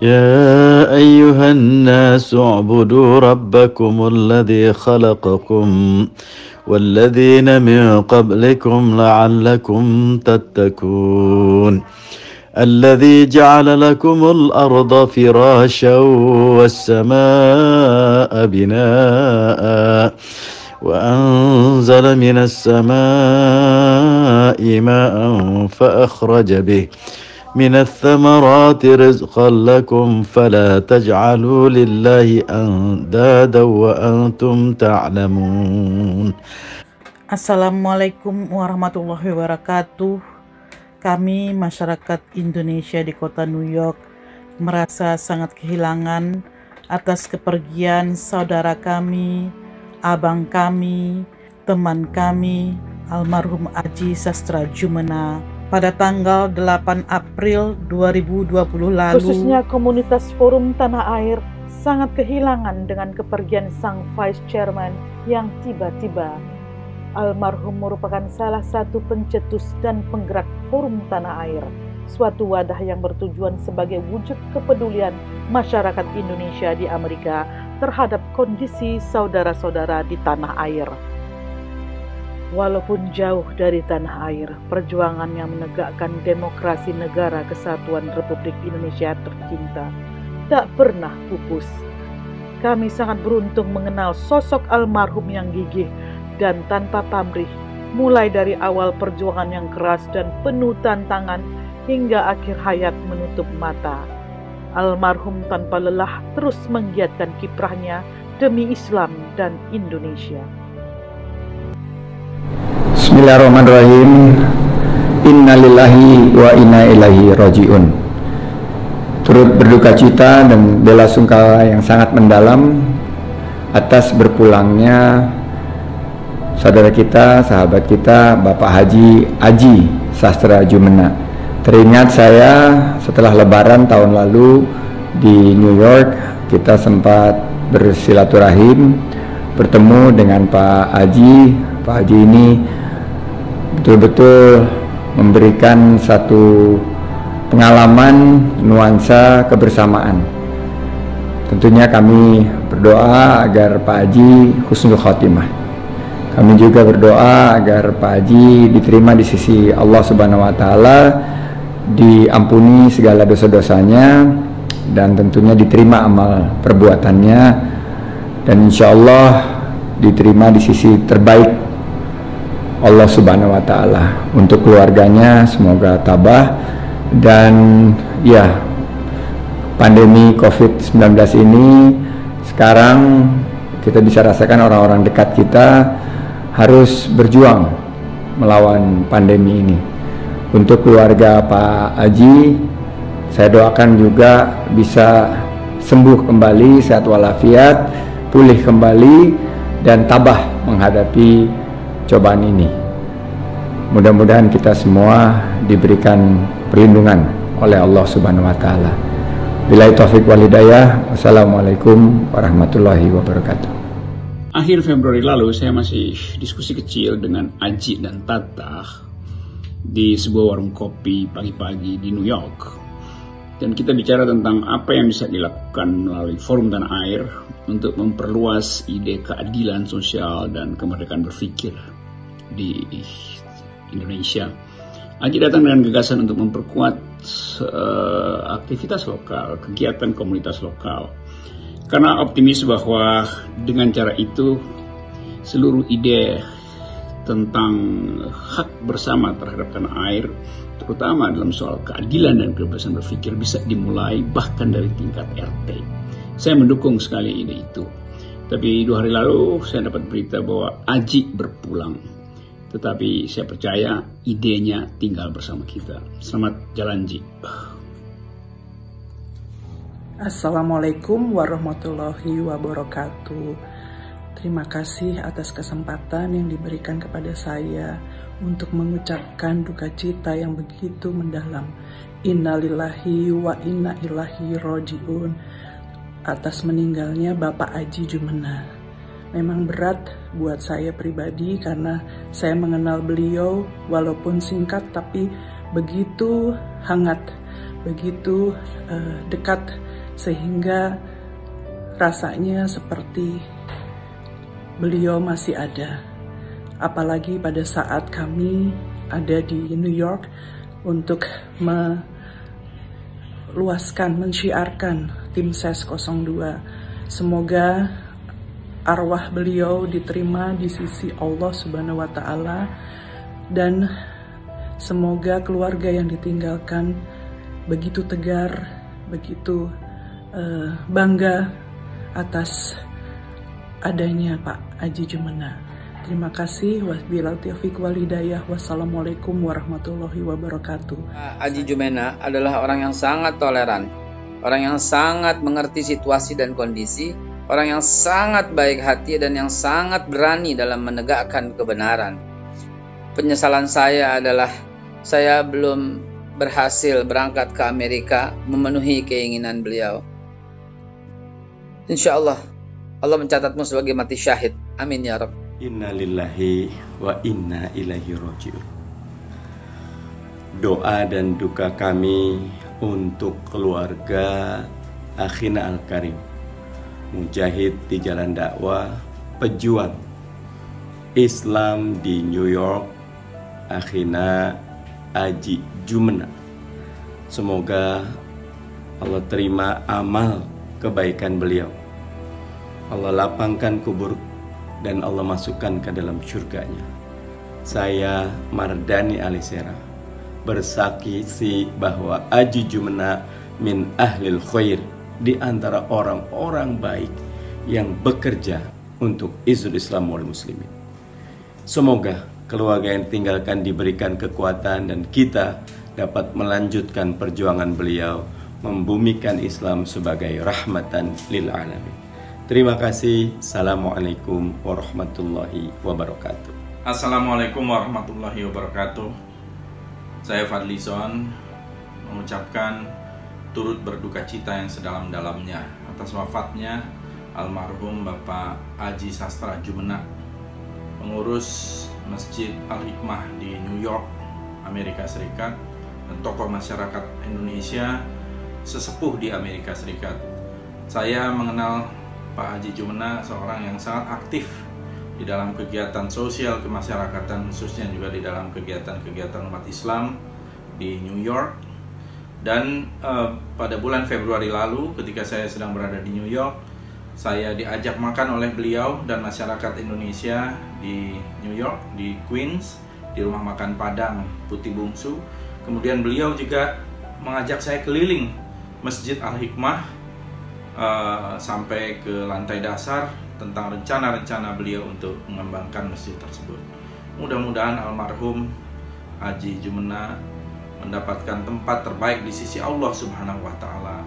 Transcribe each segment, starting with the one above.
يا أيها الناس اعبدوا ربكم الذي خلقكم والذين من قبلكم لعلكم تتقون الذي جعل لكم الأرض فراشا والسماء بناء وأنزل من السماء ماء فأخرج به من الثمرات رزقا لكم فلا تجعلوا لله أندادا وأنتم تعلمون. Assalamualaikum warahmatullahi wabarakatuh. Kami masyarakat Indonesia di kota New York merasa sangat kehilangan atas kepergian saudara kami, abang kami, teman kami, almarhum Aji Sastra Jumena pada tanggal 8 April 2020 lalu. Khususnya komunitas Forum Tanah Air sangat kehilangan dengan kepergian sang Vice Chairman yang tiba-tiba. Almarhum merupakan salah satu pencetus dan penggerak Forum Tanah Air, suatu wadah yang bertujuan sebagai wujud kepedulian masyarakat Indonesia di Amerika terhadap kondisi saudara-saudara di tanah air. Walaupun jauh dari tanah air, perjuangan yang menegakkan demokrasi negara kesatuan Republik Indonesia tercinta tak pernah pupus. Kami sangat beruntung mengenal sosok almarhum yang gigih dan tanpa pamrih, mulai dari awal perjuangan yang keras dan penuh tantangan hingga akhir hayat menutup mata. Almarhum tanpa lelah terus menggiatkan kiprahnya demi Islam dan Indonesia. Bismillahirrahmanirrahim. Innalillahi wa inna ilaihi rajiun. Turut berduka cita dan bela sungkawa yang sangat mendalam atas berpulangnya saudara kita, sahabat kita, Bapak Haji Aji Sastra Jumena. Teringat saya setelah Lebaran tahun lalu di New York, kita sempat bersilaturahim, bertemu dengan Pak Haji. Pak Haji ini betul-betul memberikan satu pengalaman, nuansa kebersamaan. Tentunya kami berdoa agar Pak Haji husnul khotimah. Kami juga berdoa agar Pak Haji diterima di sisi Allah Subhanahu wa Ta'ala, diampuni segala dosa-dosanya, dan tentunya diterima amal perbuatannya, dan insya Allah diterima di sisi terbaik Allah Subhanahu wa Ta'ala. Untuk keluarganya semoga tabah, dan ya, pandemi COVID-19 ini sekarang kita bisa rasakan orang-orang dekat kita harus berjuang melawan pandemi ini. Untuk keluarga Pak Haji, saya doakan juga bisa sembuh kembali, sehat walafiat, pulih kembali, dan tabah menghadapi cobaan ini. Mudah-mudahan kita semua diberikan perlindungan oleh Allah Subhanahu wa Ta'ala. Billahi taufiq wal hidayah. Wassalamualaikum warahmatullahi wabarakatuh. Akhir Februari lalu saya masih diskusi kecil dengan Aji dan Tata di sebuah warung kopi pagi-pagi di New York. Dan kita bicara tentang apa yang bisa dilakukan melalui Forum Tanah Air untuk memperluas ide keadilan sosial dan kemerdekaan berpikir di Indonesia. Aji datang dengan gagasan untuk memperkuat aktivitas lokal, kegiatan komunitas lokal. Karena optimis bahwa dengan cara itu seluruh ide tentang hak bersama terhadap tanah air, terutama dalam soal keadilan dan kebebasan berpikir, bisa dimulai bahkan dari tingkat RT. Saya mendukung sekali ide itu. Tapi 2 hari lalu saya dapat berita bahwa Aji berpulang. Tetapi saya percaya idenya tinggal bersama kita. Selamat jalan, Ji. Assalamualaikum warahmatullahi wabarakatuh. Terima kasih atas kesempatan yang diberikan kepada saya untuk mengucapkan duka cita yang begitu mendalam. Innalillahi wa inna ilaihi rajiun atas meninggalnya Bapak Aji Jumena. Memang berat buat saya pribadi karena saya mengenal beliau walaupun singkat tapi begitu hangat begitu dekat sehingga rasanya seperti beliau masih ada. Apalagi pada saat kami ada di New York untuk mensyiarkan tim SES 02. Semoga arwah beliau diterima di sisi Allah Subhanahu wa Ta'ala, dan semoga keluarga yang ditinggalkan begitu tegar, begitu bangga atas adanya Pak Haji Jumena. Terima kasih. Wabillahi taufiq wal hidayah. Wassalamualaikum warahmatullahi wabarakatuh. Haji Jumena adalah orang yang sangat toleran, orang yang sangat mengerti situasi dan kondisi, orang yang sangat baik hati dan yang sangat berani dalam menegakkan kebenaran. Penyesalan saya adalah saya belum berhasil berangkat ke Amerika memenuhi keinginan beliau. Insya Allah, Allah mencatatmu sebagai mati syahid. Amin ya Rabb. Inna lillahi wa inna ilaihi raji'un. Doa dan duka kami untuk keluarga Akhina Al-Karim, mujahid di jalan dakwah, pejuang Islam di New York, Akhina Haji Jumena. Semoga Allah terima amal kebaikan beliau, Allah lapangkan kubur dan Allah masukkan ke dalam surganya. Saya Mardani Alisera bersaksi bahwa Haji Jumena min ahlil khair, di antara orang-orang baik yang bekerja untuk izul Islam wal muslimin. Semoga keluarga yang tinggalkan diberikan kekuatan dan kita dapat melanjutkan perjuangan beliau membumikan Islam sebagai rahmatan lil alamin. Terima kasih. Assalamualaikum warahmatullahi wabarakatuh. Assalamualaikum warahmatullahi wabarakatuh. Saya Fadlizon mengucapkan turut berduka cita yang sedalam-dalamnya atas wafatnya almarhum Bapak Haji Sastra Jumena, pengurus Masjid Al-Hikmah di New York, Amerika Serikat, dan tokoh masyarakat Indonesia, sesepuh di Amerika Serikat. Saya mengenal Pak Haji Jumena seorang yang sangat aktif di dalam kegiatan sosial kemasyarakatan, khususnya juga di dalam kegiatan-kegiatan umat Islam di New York. Dan pada bulan Februari lalu ketika saya sedang berada di New York, saya diajak makan oleh beliau dan masyarakat Indonesia di New York, di Queens, di rumah makan Padang Putih Bungsu. Kemudian beliau juga mengajak saya keliling Masjid Al-Hikmah sampai ke lantai dasar tentang rencana-rencana beliau untuk mengembangkan masjid tersebut. Mudah-mudahan almarhum Haji Jumena mendapatkan tempat terbaik di sisi Allah Subhanahu wa Ta'ala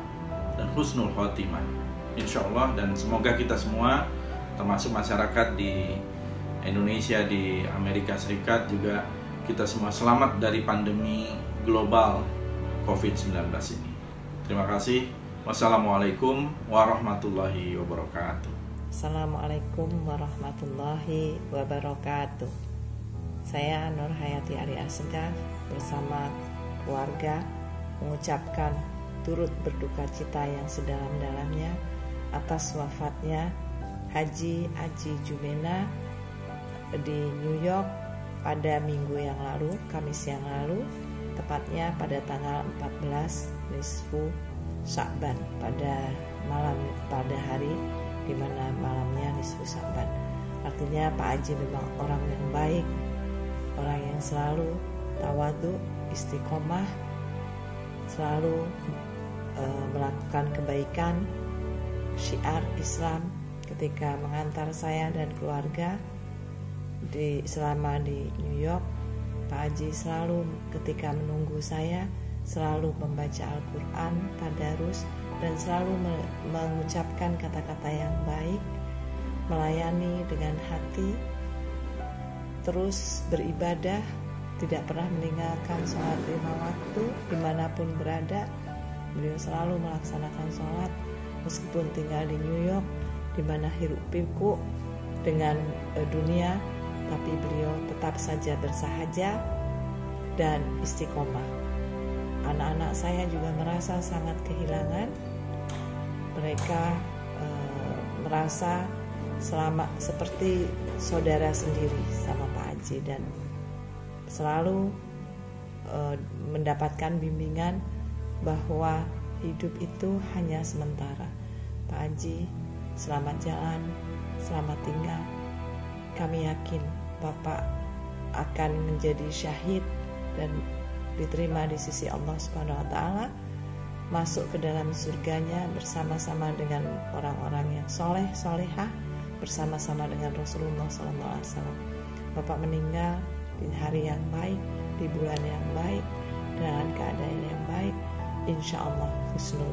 dan husnul khotimah, insya Allah. Dan semoga kita semua, termasuk masyarakat di Indonesia, di Amerika Serikat juga, kita semua selamat dari pandemi global COVID-19 ini. Terima kasih. Wassalamualaikum warahmatullahi wabarakatuh. Assalamualaikum warahmatullahi wabarakatuh. Saya Nur Hayati Ari Asegaf bersama keluarga mengucapkan turut berduka cita yang sedalam-dalamnya atas wafatnya Haji Jumena di New York pada minggu yang lalu, Kamis yang lalu, tepatnya pada tanggal 14 Nisfu Sya'ban, pada hari di mana malamnya Nisfu Sya'ban. Artinya Pak Haji memang orang yang baik, orang yang selalu tawadhu, istiqomah, selalu melakukan kebaikan, syiar Islam. Ketika mengantar saya dan keluarga selama di New York, Pak Haji selalu ketika menunggu saya selalu membaca Al-Quran, tadarus, dan selalu mengucapkan kata-kata yang baik, melayani dengan hati, terus beribadah, tidak pernah meninggalkan sholat 5 waktu dimanapun berada. Beliau selalu melaksanakan sholat meskipun tinggal di New York, di mana hiruk pikuk dengan dunia, tapi beliau tetap saja bersahaja dan istiqomah. Anak-anak saya juga merasa sangat kehilangan. Mereka merasa seperti saudara sendiri sama Pak Haji, dan selalu mendapatkan bimbingan bahwa hidup itu hanya sementara. Pak Haji, selamat jalan, selamat tinggal. Kami yakin Bapak akan menjadi syahid dan diterima di sisi Allah Subhanahu wa Ta'ala, masuk ke dalam surganya bersama-sama dengan orang-orang yang soleh, solehah, bersama-sama dengan Rasulullah SAW. Bapak meninggal di hari yang baik, di bulan yang baik, dalam keadaan yang baik, insya Allah husnul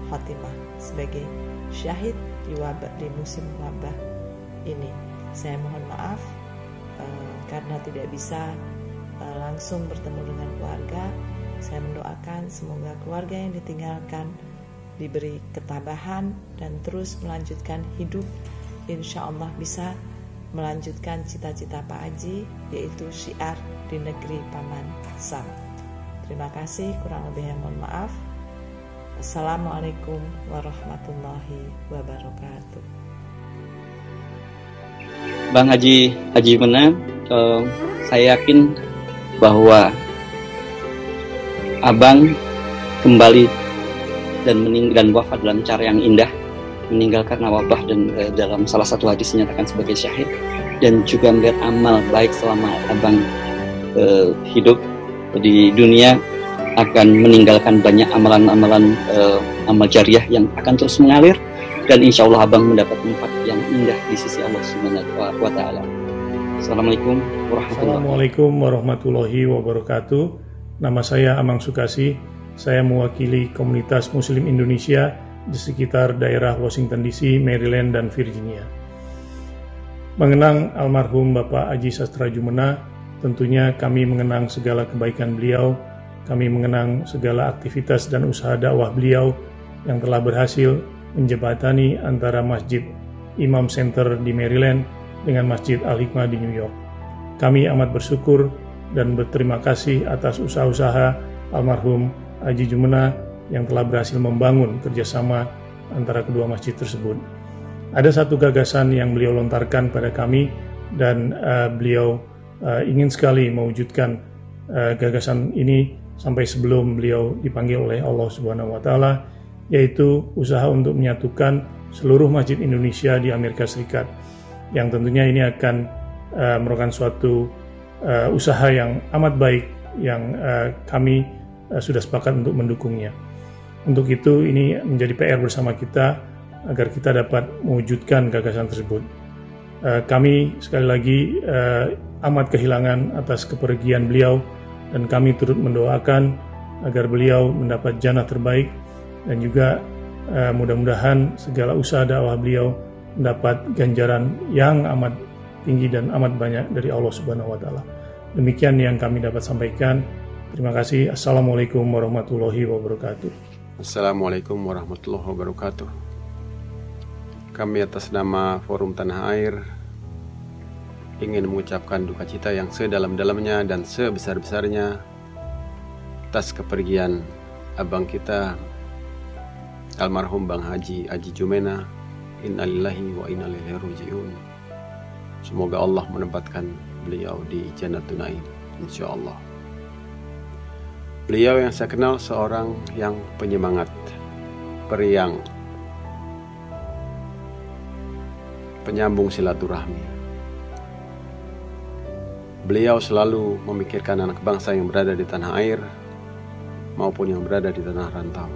khotimah sebagai syahid di musim wabah ini. Saya mohon maaf karena tidak bisa langsung bertemu dengan keluarga. Saya mendoakan semoga keluarga yang ditinggalkan diberi ketabahan dan terus melanjutkan hidup, insya Allah bisa melanjutkan cita-cita Pak Haji, yaitu syiar di negeri Paman Sam. Terima kasih, kurang lebihnya mohon maaf. Assalamualaikum warahmatullahi wabarakatuh. Bang Haji Jumena, saya yakin bahwa Abang kembali dan wafat dalam cara yang indah, meninggal karena wabah, dan dalam salah satu hadis dinyatakan sebagai syahid, dan juga melihat amal baik selama Abang hidup di dunia, akan meninggalkan banyak amalan-amalan amal jariah yang akan terus mengalir, dan insya Allah Abang mendapat tempat yang indah di sisi Allah Subhanahu wa Ta'ala. Assalamualaikum warahmatullahi wabarakatuh. Nama saya Amang Sukasi. Saya mewakili komunitas Muslim Indonesia di sekitar daerah Washington DC, Maryland, dan Virginia. Mengenang almarhum Bapak Haji Sastra Jumena, tentunya kami mengenang segala kebaikan beliau, kami mengenang segala aktivitas dan usaha dakwah beliau yang telah berhasil menjembatani antara Masjid Imam Center di Maryland dengan Masjid Al-Hikmah di New York. Kami amat bersyukur dan berterima kasih atas usaha-usaha almarhum Haji Jumena yang telah berhasil membangun kerjasama antara kedua masjid tersebut. Ada satu gagasan yang beliau lontarkan pada kami, dan beliau ingin sekali mewujudkan gagasan ini sampai sebelum beliau dipanggil oleh Allah Subhanahu wa Ta'ala, yaitu usaha untuk menyatukan seluruh masjid Indonesia di Amerika Serikat, yang tentunya ini akan merupakan suatu usaha yang amat baik yang kami sudah sepakat untuk mendukungnya. Untuk itu ini menjadi PR bersama kita agar kita dapat mewujudkan gagasan tersebut. Kami sekali lagi amat kehilangan atas kepergian beliau, dan kami turut mendoakan agar beliau mendapat jannah terbaik, dan juga mudah-mudahan segala usaha dakwah beliau mendapat ganjaran yang amat tinggi dan amat banyak dari Allah Subhanahu wa Ta'ala. Demikian yang kami dapat sampaikan. Terima kasih. Assalamualaikum warahmatullahi wabarakatuh. Assalamualaikum warahmatullahi wabarakatuh. Kami atas nama Forum Tanah Air ingin mengucapkan duka cita yang sedalam-dalamnya dan sebesar-besarnya atas kepergian abang kita almarhum Bang Haji Jumena. Innalillahi wa inna ilaihi raji'un. Semoga Allah menempatkan beliau di Jannatul Naim, insyaallah. Beliau yang saya kenal seorang yang penyemangat, periang, penyambung silaturahmi. Beliau selalu memikirkan anak bangsa yang berada di tanah air maupun yang berada di tanah rantau.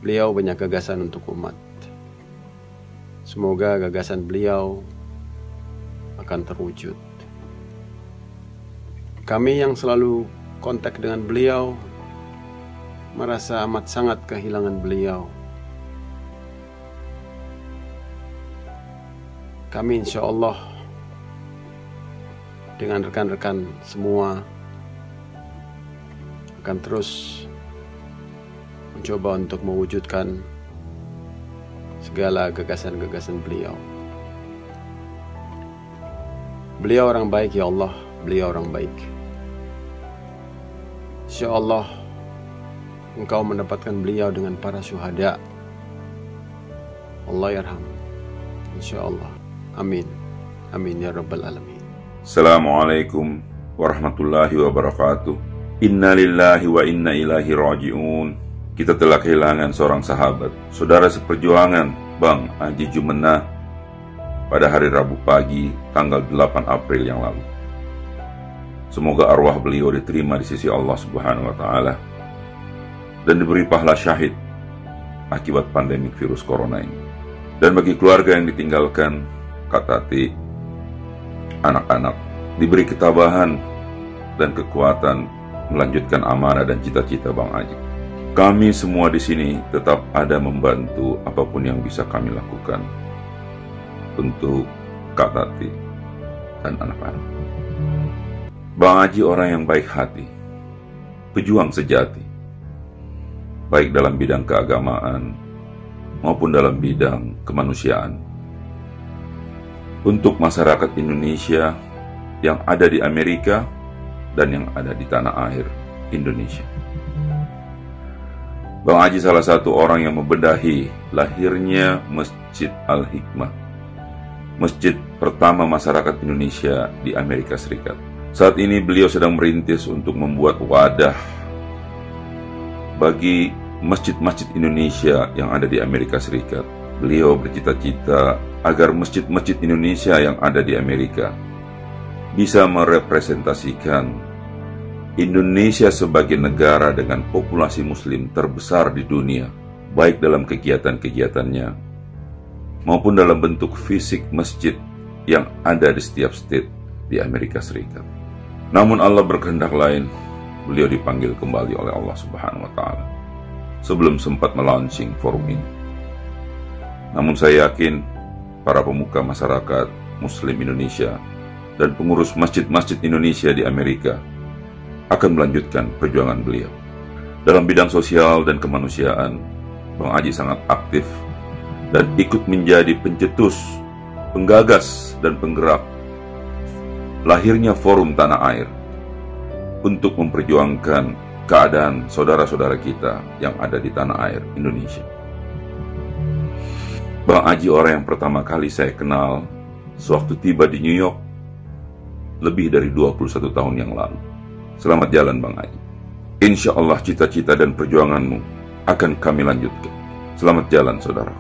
Beliau banyak gagasan untuk umat. Semoga gagasan beliau akan terwujud. Kami yang selalu kontak dengan beliau merasa amat sangat kehilangan beliau. Kami insya Allah dengan rekan-rekan semua akan terus mencoba untuk mewujudkan segala gagasan-gagasan beliau. Beliau orang baik ya Allah, beliau orang baik. Insya Allah engkau mendapatkan beliau dengan para syuhada. Allah yarham. Insyaallah. Amin. Amin ya rabbal alamin. Assalamualaikum warahmatullahi wabarakatuh. Inna lillahi wa inna ilaihi raji'un. Kita telah kehilangan seorang sahabat, saudara seperjuangan, Bang Haji Jumenah, pada hari Rabu pagi, tanggal 8 April yang lalu. Semoga arwah beliau diterima di sisi Allah Subhanahu wa Ta'ala dan diberi pahala syahid akibat pandemik virus corona ini. Dan bagi keluarga yang ditinggalkan, Kak Tati, anak-anak, diberi ketabahan dan kekuatan melanjutkan amanah dan cita-cita Bang Haji. Kami semua di sini tetap ada membantu apapun yang bisa kami lakukan untuk Kak Tati dan anak-anak. Bang Haji orang yang baik hati, pejuang sejati, baik dalam bidang keagamaan maupun dalam bidang kemanusiaan. Untuk masyarakat Indonesia yang ada di Amerika dan yang ada di tanah air Indonesia. Bang Haji salah satu orang yang membedahi lahirnya Masjid Al-Hikmah, masjid pertama masyarakat Indonesia di Amerika Serikat. Saat ini beliau sedang merintis untuk membuat wadah bagi masjid-masjid Indonesia yang ada di Amerika Serikat. Beliau bercita-cita agar masjid-masjid Indonesia yang ada di Amerika bisa merepresentasikan Indonesia sebagai negara dengan populasi muslim terbesar di dunia, baik dalam kegiatan-kegiatannya maupun dalam bentuk fisik masjid yang ada di setiap state di Amerika Serikat. Namun Allah berkehendak lain, beliau dipanggil kembali oleh Allah Subhanahu wa Ta'ala sebelum sempat melaunching forum ini. Namun saya yakin para pemuka masyarakat muslim Indonesia dan pengurus masjid-masjid Indonesia di Amerika akan melanjutkan perjuangan beliau. Dalam bidang sosial dan kemanusiaan, Bang Haji sangat aktif dan ikut menjadi pencetus, penggagas, dan penggerak lahirnya Forum Tanah Air untuk memperjuangkan keadaan saudara-saudara kita yang ada di tanah air Indonesia. Bang Haji orang yang pertama kali saya kenal sewaktu tiba di New York lebih dari 21 tahun yang lalu. Selamat jalan Bang Haji. Insya Allah cita-cita dan perjuanganmu akan kami lanjutkan. Selamat jalan saudara.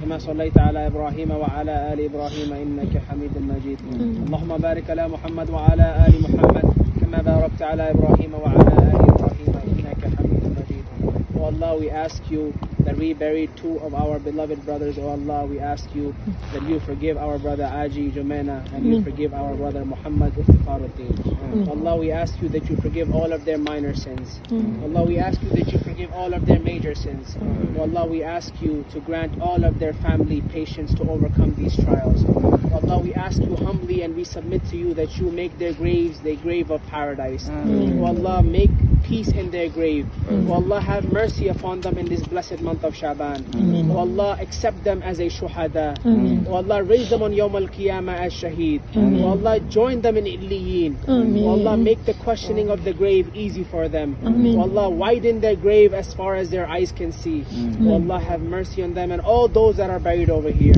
كما صليت على إبراهيم وعلى آل إبراهيم إنك حميد مجيد اللهم بارك على محمد وعلى آل محمد كما باركت على إبراهيم وعلى آل إبراهيم إنك حميد مجيد. Oh Allah, we ask you that we buried two of our beloved brothers. Oh Allah, we ask you that you forgive our brother Haji Jumenah and you forgive our brother Muhammad Iftikharuddin. Allah, we ask you that you forgive all of their minor sins. Allah, we ask you that you forgive all of their major sins. Allah, we ask you to grant all of their family patience to overcome these trials. Allah, we ask you humbly and we submit to you that you make their graves the grave of paradise. Allah, make peace in their grave. Allah, have mercy upon them in this blessed month of Shaban. Allah, accept them as a shuhada. Allah, raise them on Yawm al-Qiyamah as shaheed. Allah, join them in Illiyin. Allah, make the questioning of the grave easy for them. Allah, widen their grave as far as their eyes can see. Allah, have mercy on them and all those that are buried over here.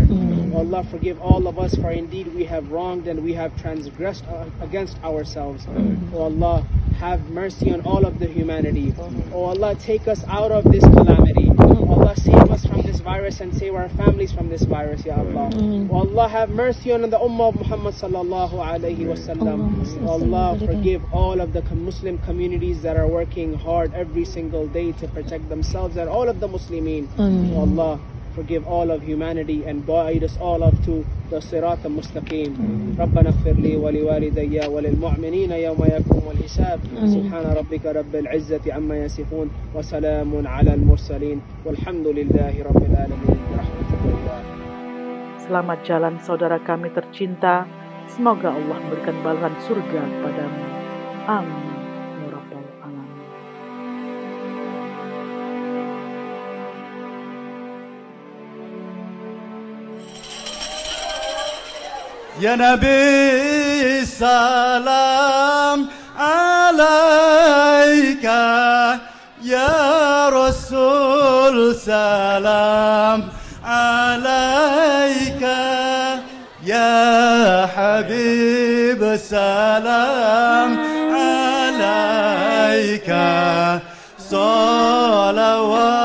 Allah, forgive all of us, for indeed we have wronged and we have transgressed against ourselves. Oh Allah, have mercy on all of the humanity. Oh Allah, take us out of this calamity. Oh Allah, save us from this virus and save our families from this virus, Ya Allah. Oh Allah, have mercy on the Ummah of Muhammad sallallahu alayhi wasallam. Oh Allah, forgive all of the Muslim communities that are working hard every single day to protect themselves and all of the Muslimin. Oh Allah, forgive all of humanity and guide us all up to the Sirat al-Mustaqim. ربنا اغفر لي ولوالدي وللمؤمنين يوم يقوم الحساب. سبحان ربك رب العزة عما يصفون وسلام على المرسلين والحمد لله رب العالمين برحمته الله. Selamat jalan saudara kami tercinta. Semoga Allah memberikan balasan surga padamu. Amin. Ya Nabi salam alaika ya السلام عليك يا حبيب السلام عليك صلوات